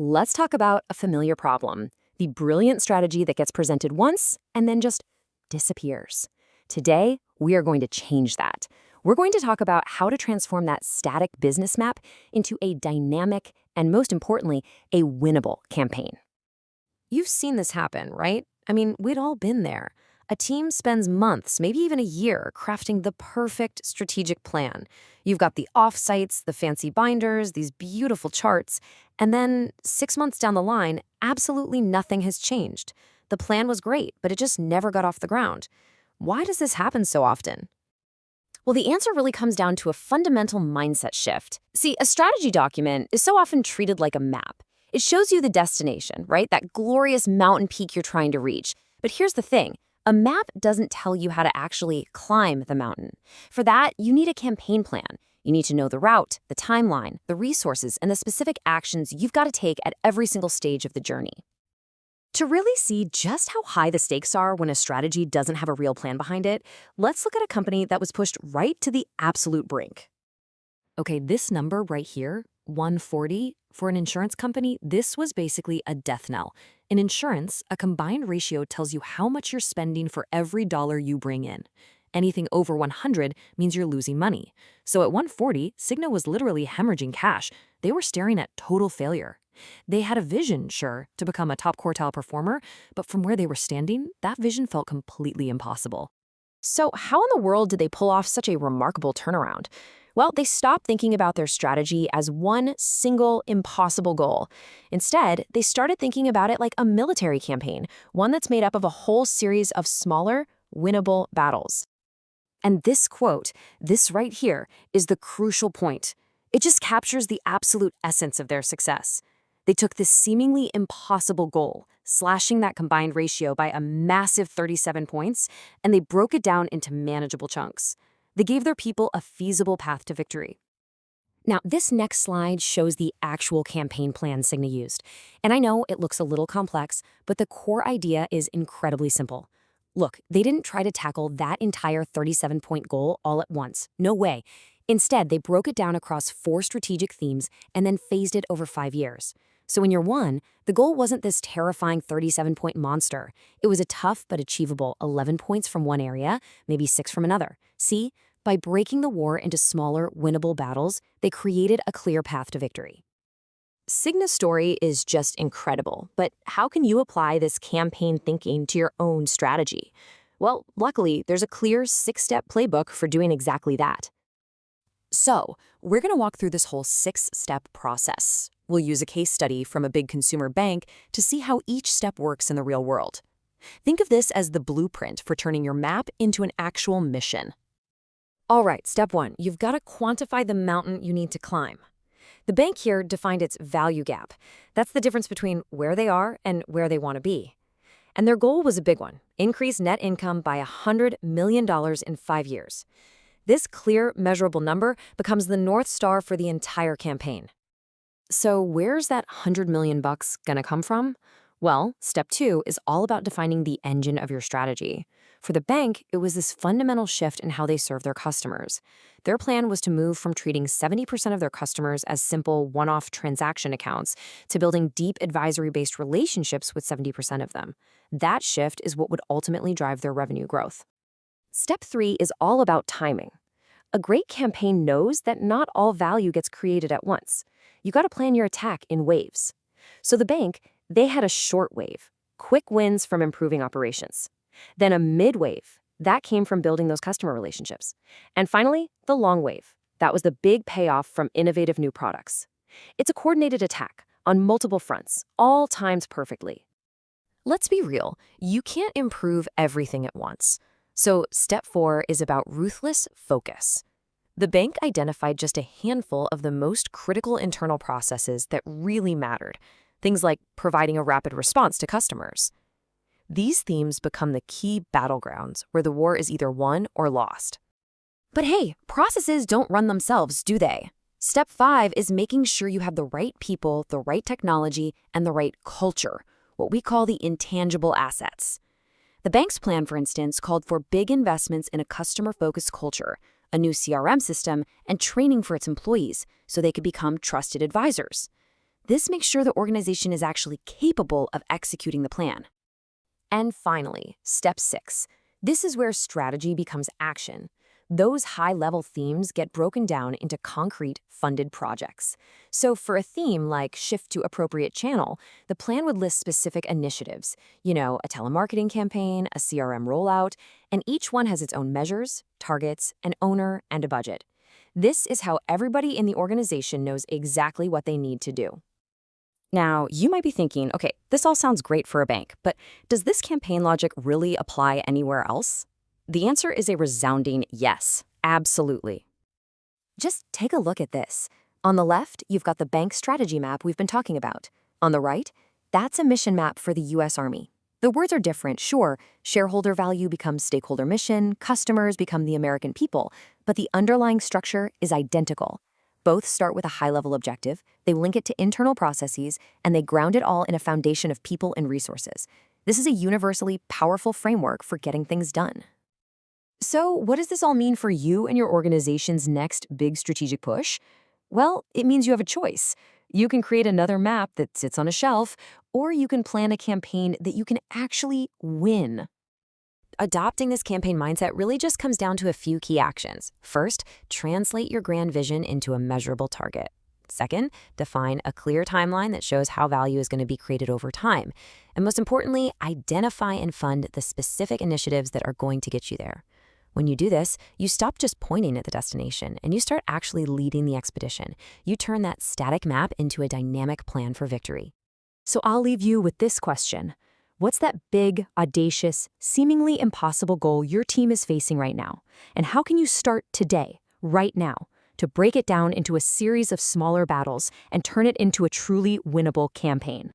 let's talk about a familiar problem, the brilliant strategy that gets presented once and then just disappears. Today, we are going to change that. We're going to talk about how to transform that static business map into a dynamic and, most importantly, a winnable campaign. You've seen this happen, right? I mean, we'd all been there. A team spends months, maybe even a year, crafting the perfect strategic plan. You've got the offsites, the fancy binders, these beautiful charts, and then 6 months down the line, absolutely nothing has changed. The plan was great, but it just never got off the ground. Why does this happen so often? Well, the answer really comes down to a fundamental mindset shift. See, a strategy document is so often treated like a map. It shows you the destination, right? That glorious mountain peak you're trying to reach. But here's the thing. A map doesn't tell you how to actually climb the mountain. For that, you need a campaign plan. You need to know the route, the timeline, the resources, and the specific actions you've got to take at every single stage of the journey. To really see just how high the stakes are when a strategy doesn't have a real plan behind it, let's look at a company that was pushed right to the absolute brink. Okay, this number right here, 140, for an insurance company, this was basically a death knell. In insurance, a combined ratio tells you how much you're spending for every dollar you bring in. Anything over 100 means you're losing money. So at 140, Cigna was literally hemorrhaging cash. They were staring at total failure. They had a vision, sure, to become a top quartile performer, but from where they were standing, that vision felt completely impossible. So how in the world did they pull off such a remarkable turnaround? Well, they stopped thinking about their strategy as one single impossible goal. Instead, they started thinking about it like a military campaign, one that's made up of a whole series of smaller, winnable battles. And this quote, this right here, is the crucial point. It just captures the absolute essence of their success. They took this seemingly impossible goal, slashing that combined ratio by a massive 37 points, and they broke it down into manageable chunks. They gave their people a feasible path to victory. Now, this next slide shows the actual campaign plan Cigna used. And I know it looks a little complex, but the core idea is incredibly simple. Look, they didn't try to tackle that entire 37-point goal all at once. No way. Instead, they broke it down across 4 strategic themes and then phased it over 5 years. So in year 1, the goal wasn't this terrifying 37-point monster. It was a tough but achievable 11 points from one area, maybe 6 from another. See, by breaking the war into smaller, winnable battles, they created a clear path to victory. Cigna's story is just incredible, but how can you apply this campaign thinking to your own strategy? Well, luckily, there's a clear 6-step playbook for doing exactly that. So, we're going to walk through this whole 6-step process. We'll use a case study from a big consumer bank to see how each step works in the real world. Think of this as the blueprint for turning your map into an actual mission. All right, step 1, you've got to quantify the mountain you need to climb. The bank here defined its value gap. That's the difference between where they are and where they want to be. And their goal was a big one, increase net income by $100 million in 5 years. This clear, measurable number becomes the North Star for the entire campaign. So where's that $100 million gonna come from? Well, step 2 is all about defining the engine of your strategy. For the bank, it was this fundamental shift in how they serve their customers. Their plan was to move from treating 70% of their customers as simple one-off transaction accounts to building deep advisory-based relationships with 70% of them. That shift is what would ultimately drive their revenue growth. Step 3 is all about timing. A great campaign knows that not all value gets created at once. You got to plan your attack in waves. So the bank, they had a short wave, quick wins from improving operations. Then a mid wave, that came from building those customer relationships. And finally, the long wave. That was the big payoff from innovative new products. It's a coordinated attack on multiple fronts, all timed perfectly. Let's be real, you can't improve everything at once. So step 4 is about ruthless focus. The bank identified just a handful of the most critical internal processes that really mattered, things like providing a rapid response to customers. These themes become the key battlegrounds where the war is either won or lost. But hey, processes don't run themselves, do they? Step 5 is making sure you have the right people, the right technology, and the right culture, what we call the intangible assets. The bank's plan, for instance, called for big investments in a customer-focused culture, a new CRM system, and training for its employees so they could become trusted advisors. This makes sure the organization is actually capable of executing the plan. And finally, step 6. This is where strategy becomes action. Those high-level themes get broken down into concrete, funded projects. So for a theme like shift to appropriate channel, the plan would list specific initiatives, a telemarketing campaign, a CRM rollout, and each one has its own measures, targets, an owner, and a budget. This is how everybody in the organization knows exactly what they need to do. Now, you might be thinking, okay, this all sounds great for a bank, but does this campaign logic really apply anywhere else? The answer is a resounding yes, absolutely. Just take a look at this. On the left, you've got the bank strategy map we've been talking about. On the right, that's a mission map for the U.S. Army. The words are different, sure. Shareholder value becomes stakeholder mission, customers become the American people, but the underlying structure is identical. Both start with a high-level objective, they link it to internal processes, and they ground it all in a foundation of people and resources. This is a universally powerful framework for getting things done. So, what does this all mean for you and your organization's next big strategic push? Well, it means you have a choice. You can create another map that sits on a shelf, or you can plan a campaign that you can actually win. Adopting this campaign mindset really just comes down to a few key actions. First, translate your grand vision into a measurable target. Second, define a clear timeline that shows how value is going to be created over time. And most importantly, identify and fund the specific initiatives that are going to get you there. When you do this, you stop just pointing at the destination and you start actually leading the expedition. You turn that static map into a dynamic plan for victory. So I'll leave you with this question. What's that big, audacious, seemingly impossible goal your team is facing right now? And how can you start today, right now, to break it down into a series of smaller battles and turn it into a truly winnable campaign?